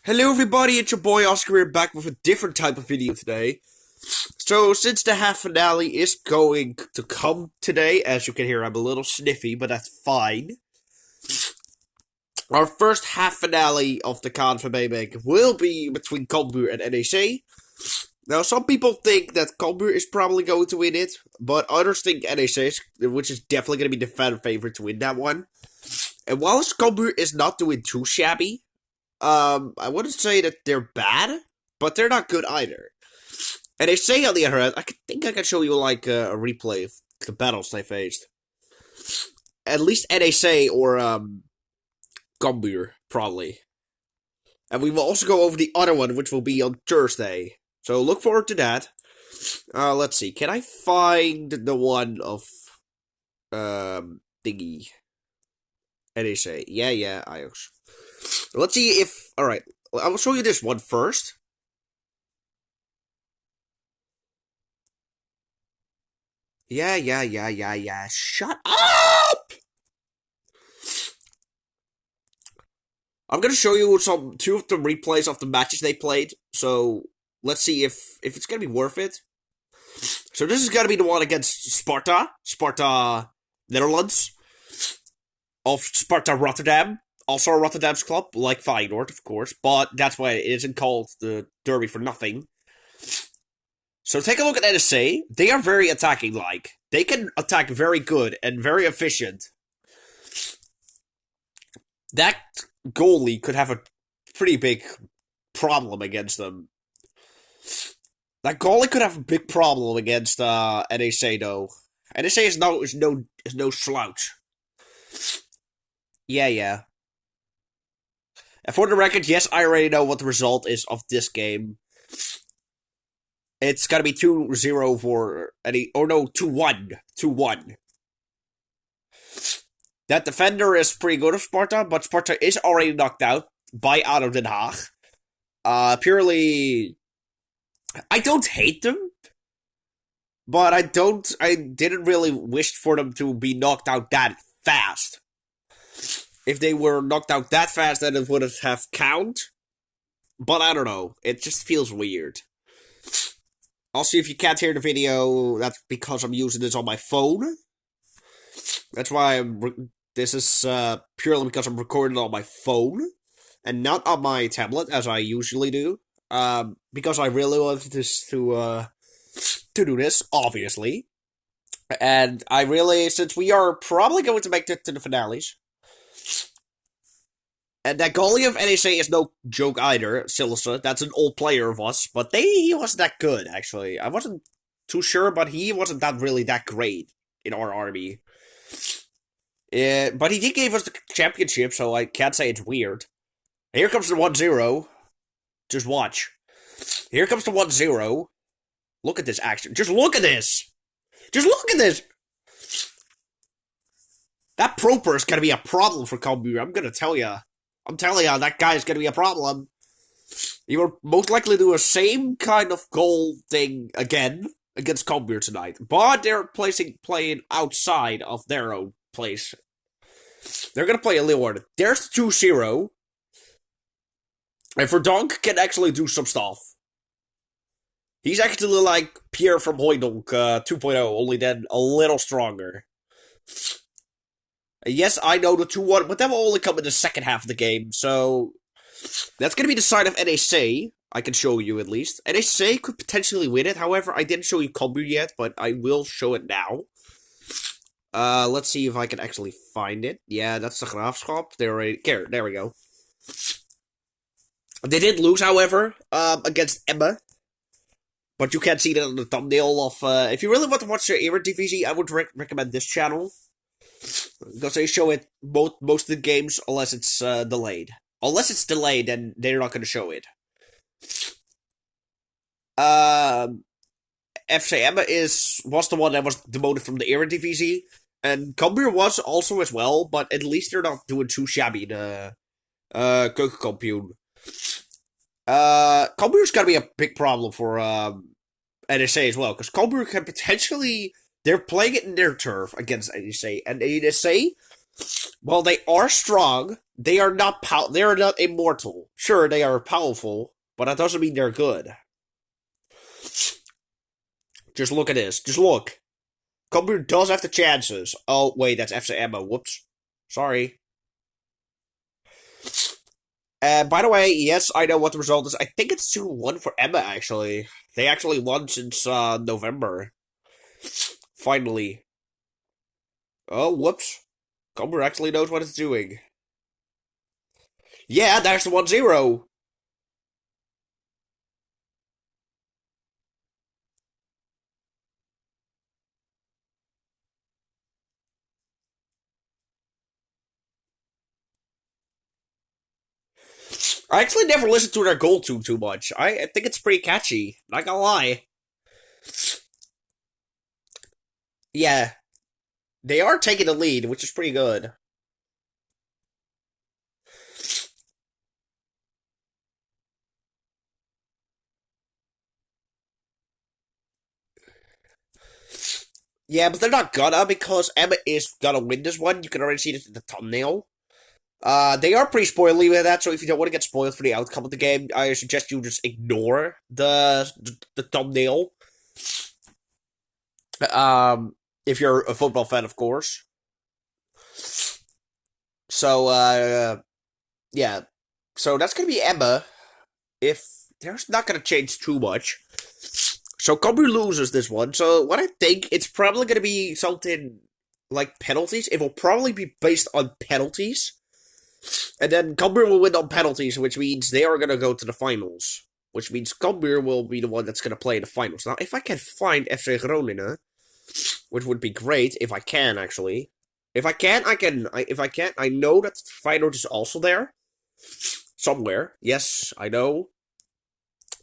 Hello everybody, it's your boy Oscar here back with a different type of video today. So, since the half finale is going to come today, as you can hear I'm a little sniffy, but that's fine. Our first half finale of the knvb will be between Cambuur and NEC. Now, some people think that Cambuur is probably going to win it, but others think NEC, which is definitely going to be the fan favorite to win that one. And whilst Cambuur is not doing too shabby, I wouldn't say that they're bad, but they're not good either. And they say on the other hand, think I can show you like a replay of the battles they faced. At least NEC or Cambuur, probably. And we will also go over the other one, which will be on Thursday. So look forward to that. Let's see, can I find the one of thingy? NEC, yeah, Ajax. Let's see if... Alright, I will show you this one first. Yeah. Shut up! I'm gonna show you two of the replays of the matches they played. So, let's see if it's gonna be worth it. So this is gonna be the one against Sparta Netherlands. Of Sparta Rotterdam. Also a Rotterdam's club, like Feyenoord, of course, but that's why it isn't called the Derby for nothing. So take a look at NEC. They are very attacking-like. They can attack very good and very efficient. That goalie could have a pretty big problem against them. That goalie could have a big problem against NEC, though. NEC is no slouch. Yeah. And for the record, yes, I already know what the result is of this game. It's gotta be 2-0 for any... Or no, 2-1. 2-1. That defender is pretty good of Sparta, but Sparta is already knocked out by ADO Den Haag. Purely... I don't hate them, but I didn't really wish for them to be knocked out that fast. If they were knocked out that fast, then it would have count. But I don't know. It just feels weird. Also, if you can't hear the video, that's because I'm using this on my phone. That's why this is purely because I'm recording on my phone. And not on my tablet, as I usually do. Because I really wanted this to do this, obviously. And I really, since we are probably going to make it to the finales... And that goalie of NEC is no joke either, Silissa. That's an old player of us, but he wasn't that good, actually. I wasn't too sure, but he wasn't really that great in our army. But he did give us the championship, so I can't say it's weird. Here comes the 1-0. Just watch. Here comes the 1-0. Look at this action. Just look at this! Just look at this! That Proper is gonna be a problem for Cambuur, I'm gonna tell ya. I'm telling ya, that guy is gonna be a problem. He will most likely do the same kind of goal thing again against Cambuur tonight. But they're playing outside of their own place. They're gonna play a little harder. There's 2-0. And Verdonk can actually do some stuff. He's actually like Pierre from Hooijdonk 2.0, only then a little stronger. Yes, I know the 2-1, but that will only come in the second half of the game, so... That's gonna be the side of NEC, I can show you at least. NEC could potentially win it, however, I didn't show you Cambuur yet, but I will show it now. Let's see if I can actually find it. Yeah, that's the Graafschap. There we go. They did lose, however, against Emma. But you can't see that on the thumbnail of... if you really want to watch the Eredivisie, I would recommend this channel. Because they show it most of the games unless it's delayed. Unless it's delayed, then they're not going to show it. FC Emma was the one that was demoted from the Eredivisie. And Cambuur was also as well, but at least they're not doing too shabby, the Keukenkampioen. Cambuur's got to be a big problem for NEC as well, because Cambuur can potentially... They're playing it in their turf against NEC, and NEC Well, they are strong. They are not They are not immortal. Sure, they are powerful, but that doesn't mean they're good. Just look at this. Just look. Cambuur does have the chances. Oh wait, that's FC Emma. Whoops. Sorry. By the way, yes, I know what the result is. I think it's 2-1 for Emma, actually. They actually won since November. Finally. Oh, whoops. Cambuur actually knows what it's doing. Yeah, that's the 1-0. I actually never listened to their goal too much. I think it's pretty catchy. Not gonna lie. Yeah, they are taking the lead, which is pretty good. Yeah, but they're not gonna because Emma is gonna win this one. You can already see this in the thumbnail. They are pretty spoily with that, so if you don't want to get spoiled for the outcome of the game, I suggest you just ignore the thumbnail. If you're a football fan, of course. So, yeah. So that's gonna be Emma. If there's not gonna change too much. So Cambuur loses this one. So what I think it's probably gonna be something like penalties. It will probably be based on penalties. And then Cambuur will win on penalties, which means they are going to go to the finals. Which means Cambuur will be the one that's going to play in the finals. Now, if I can find FC Groningen, which would be great if I can, actually. If I can, I can. If I can't, I know that Feyenoord is also there. Somewhere. Yes, I know.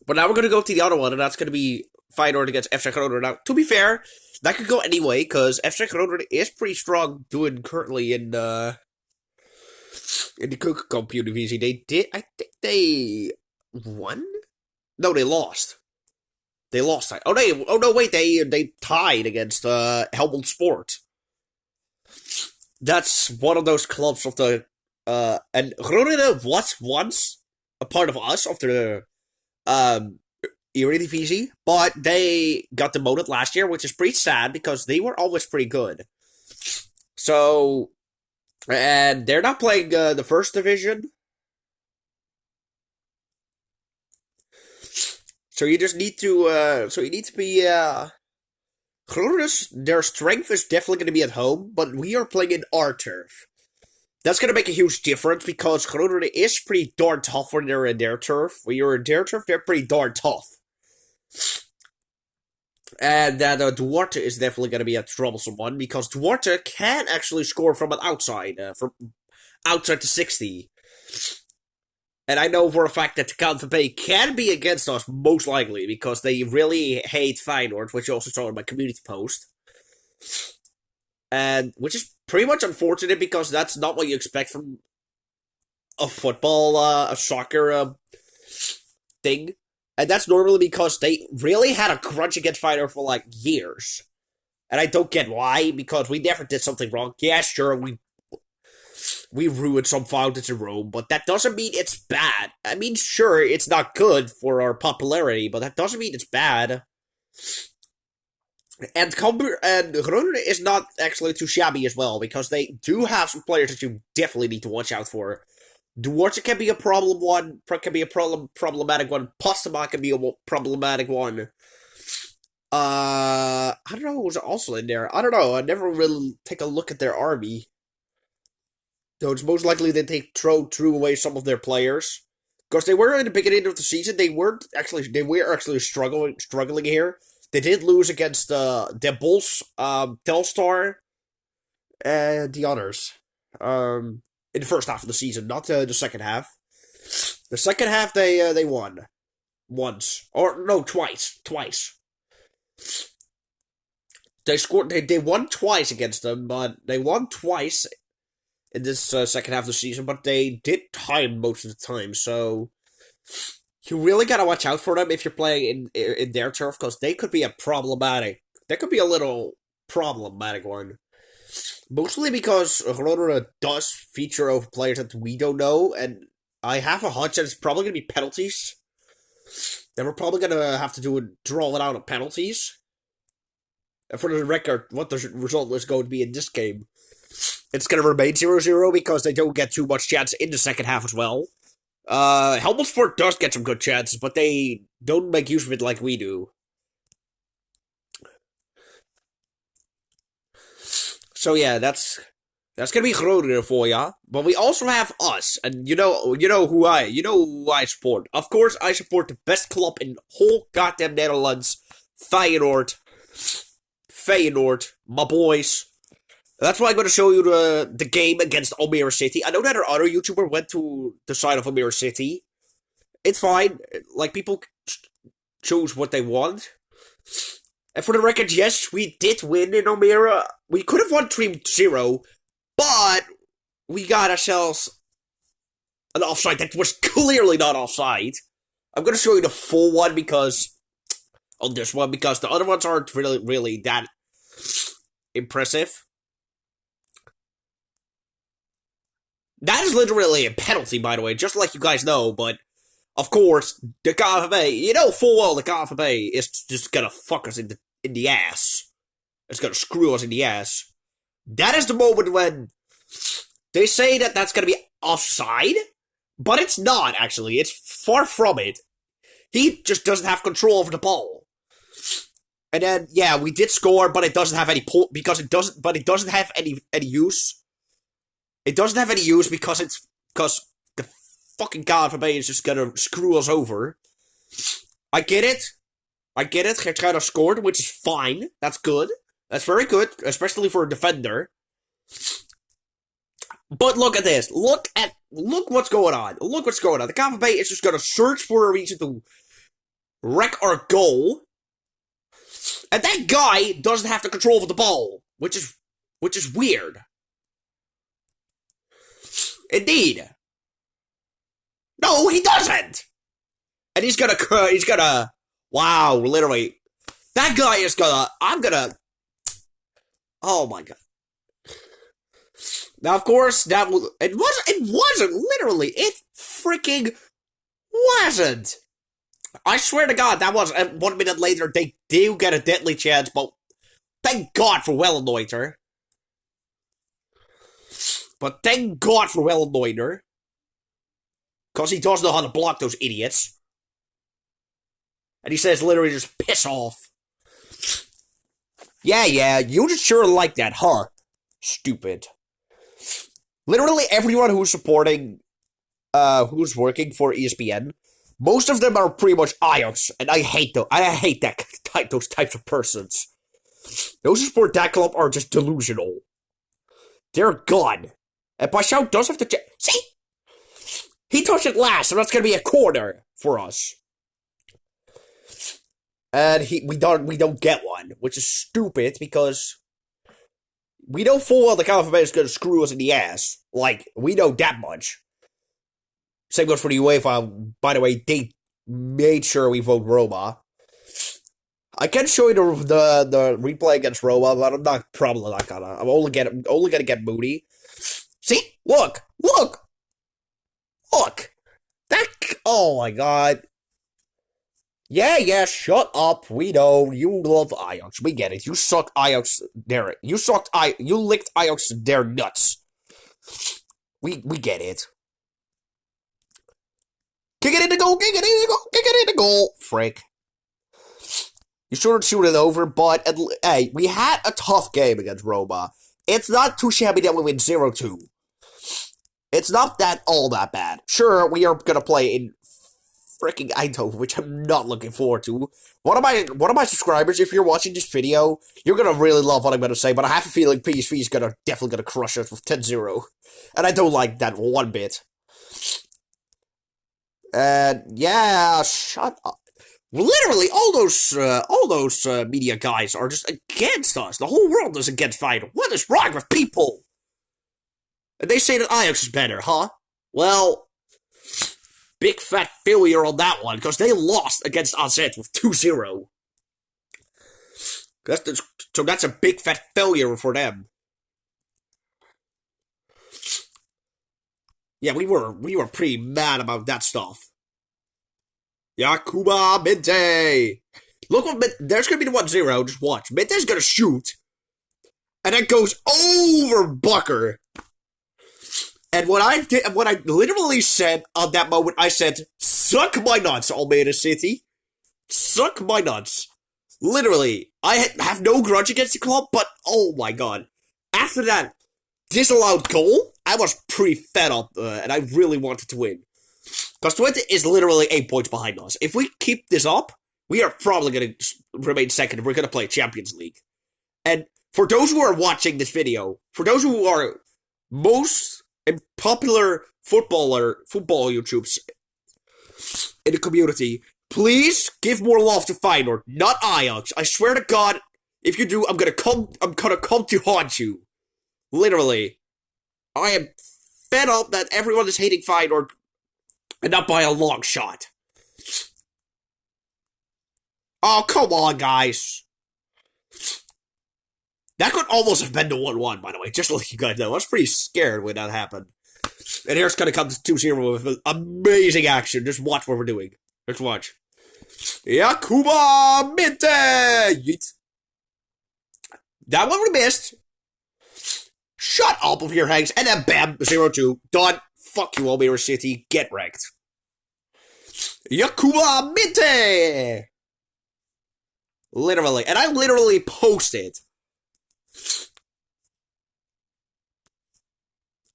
But now we're going to go to the other one, and that's going to be Feyenoord against FC Groningen. Now, to be fair, that could go anyway, because FC Groningen is pretty strong doing currently in the computer VC. They did. I think they won. No, they lost. They lost. Oh, they. Oh no, wait. They tied against Helmond Sport. That's one of those clubs of the. And Groningen was once a part of us of the Eredivisie, but they got demoted last year, which is pretty sad because they were always pretty good. So and they're not playing the first division. So you just need to. So you need to be. Groningen's, their strength is definitely going to be at home, but we are playing in our turf. That's going to make a huge difference because Groningen is pretty darn tough when they're in their turf. When you're in their turf, they're pretty darn tough. And that Duarte is definitely going to be a troublesome one because Duarte can actually score from an outside, from outside to 60. And I know for a fact that knvb can be against us, most likely, because they really hate Feyenoord, which you also saw in my community post. And which is pretty much unfortunate because that's not what you expect from a football, a soccer thing. And that's normally because they really had a grudge against Feyenoord for like years. And I don't get why, because we never did something wrong. Yeah, sure, we ruined some fountains in Rome, but that doesn't mean it's bad. I mean, sure, it's not good for our popularity, but that doesn't mean it's bad. And Cambuur and Groningen is not actually too shabby as well, because they do have some players that you definitely need to watch out for. Duarte can be a problematic one. Postema can be a problematic one. I don't know who's also in there. I don't know. I never really take a look at their army. So it's most likely that they threw away some of their players. Because they were in the beginning of the season, they were actually struggling here. They did lose against the Bulls, Telstar, and the others. In the first half of the season, not the second half. The second half they won. Once. Or no, twice. They won twice against them, but they won twice in this second half of the season, but they did tie most of the time, so you really gotta watch out for them if you're playing in their turf, because they could be a problematic. That could be a little problematic one. Mostly because Rotorua does feature over players that we don't know, and I have a hunch that it's probably going to be penalties. Then we're probably going to have to draw it out of penalties. And for the record, what the result is going to be in this game, it's going to remain 0-0 because they don't get too much chance in the second half as well. Helmut Sport does get some good chances, but they don't make use of it like we do. So yeah, that's gonna be Groningen for ya. But we also have us, and you know who I support. Of course, I support the best club in whole goddamn Netherlands, Feyenoord. Feyenoord, my boys. That's why I'm going to show you the game against Almere City. I know that our other YouTuber went to the side of Almere City. It's fine. Like, people choose what they want. And for the record, yes, we did win in Almere. We could have won 3-0, but we got ourselves an offside that was clearly not offside. I'm going to show you the full one on this one because the other ones aren't really that impressive. That is literally a penalty, by the way, just like you guys know, but of course, the knvb, you know full well the knvb is just gonna fuck us in the ass. It's gonna screw us in the ass. That is the moment when they say that that's gonna be offside, but it's not, actually. It's far from it. He just doesn't have control over the ball. And then, yeah, we did score, but it doesn't have any because it doesn't have any use. It doesn't have any use because the fucking knvb is just gonna screw us over. I get it. Geertruida scored, which is fine. That's good. That's very good, especially for a defender. But look at this. Look what's going on. Look what's going on. The knvb is just gonna search for a reason to wreck our goal. And that guy doesn't have the control of the ball, which is weird. Indeed. No, he doesn't. And he's gonna, wow, literally. That guy is oh my god. Now, of course, it wasn't, literally, it freaking wasn't. I swear to God, that was, 1 minute later, they do get a deadly chance, but thank God for Wellenreuter. But thank God for Wellenreuter. Because he does know how to block those idiots. And he says literally just piss off. Yeah, you just sure like that, huh? Stupid. Literally everyone who's supporting, who's working for ESPN, most of them are pretty much Ajax, and I hate those types of persons. Those who support that club are just delusional. They're gone. And Paixão does have to see? He touched it last, so that's gonna be a corner for us. And we don't get one, which is stupid because we know full well the knvb is gonna screw us in the ass. Like, we know that much. Same goes for the UEFA. By the way, they made sure we vote Roma. I can show you the replay against Roma, but I'm probably not gonna. I'm only gonna get Moody. See? Look! That, oh my god. Yeah, shut up. We know. You love Ajax. We get it. You suck Ajax there. You licked Ajax their nuts. We get it. Kick it in the goal. Frick. You shouldn't shoot it over, but hey, we had a tough game against Roma. It's not too shabby that we win 0-2. It's not all that bad. Sure, we are gonna play in freaking Eindhoven, which I'm not looking forward to. One of my subscribers, if you're watching this video, you're gonna really love what I'm gonna say, but I have a feeling PSV is definitely gonna crush us with 10-0. And I don't like that one bit. And yeah, shut up. Literally, all those media guys are just against us. The whole world is against Feyenoord. What is wrong with people? And they say that Ajax is better, huh? Well, big fat failure on that one, because they lost against AZ with 2-0. So that's a big fat failure for them. Yeah, we were pretty mad about that stuff. Yakuba Minte. Look what there's gonna be the 1-0. Just watch. Minte's gonna shoot, and it goes over Bekker. And what I literally said on that moment, I said, "Suck my nuts, Almeida City. Suck my nuts." Literally, I have no grudge against the club, but oh my god. After that disallowed goal, I was pretty fed up, and I really wanted to win. Because Twente is literally 8 points behind us. If we keep this up, we are probably going to remain second, and we're going to play Champions League. And for those who are watching this video, for those who are most popular football YouTubers in the community, please give more love to Feyenoord, not Ajax. I swear to God, if you do, I'm gonna come to haunt you. Literally. I am fed up that everyone is hating Feyenoord, and not by a long shot. Oh, come on, guys. That could almost have been the 1-1, by the way, just to let you guys know. I was pretty scared when that happened. And here's gonna come to 2-0 with amazing action. Just watch what we're doing. Let's watch. Yakuba Minte! Yeet. That one we missed. Shut up with your hangs. And then bam, 0-2. Done. Fuck you, Almeida City. Get wrecked. Yakuba Minte! Literally. And I literally posted.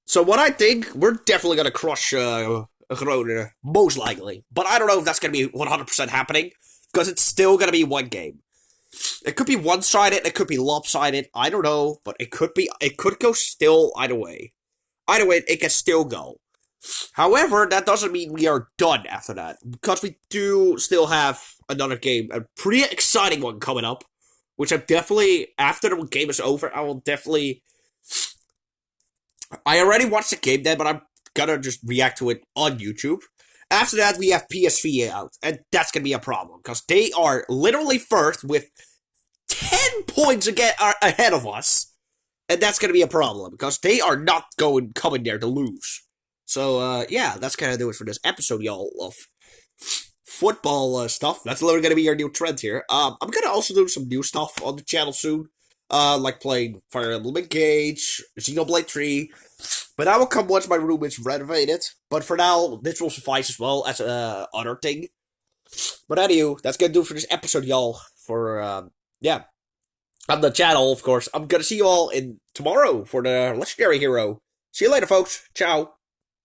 So what I think, we're definitely going to crush Groningen, most likely. But I don't know if that's going to be 100% happening, because it's still going to be one game. It could be one-sided, it could be lopsided, I don't know, but it could go still either way. Either way, it can still go. However, that doesn't mean we are done after that, because we do still have another game, a pretty exciting one coming up, which I'm definitely, after the game is over, I will definitely... I already watched the game then, but I'm gonna just react to it on YouTube. After that, we have PSV out, and that's gonna be a problem, because they are literally first with 10 points ahead of us, and that's gonna be a problem, because they are not coming there to lose. So, yeah, that's gonna do it for this episode, y'all, of football stuff. That's literally gonna be our new trend here. I'm gonna also do some new stuff on the channel soon, like playing Fire Emblem Engage, Xenoblade 3, but that will come once my room is renovated. But for now, this will suffice as well as other thing. But anywho, that's gonna do it for this episode, y'all. For yeah, on the channel, of course. I'm gonna see you all in tomorrow for the Legendary Hero. See you later, folks. Ciao.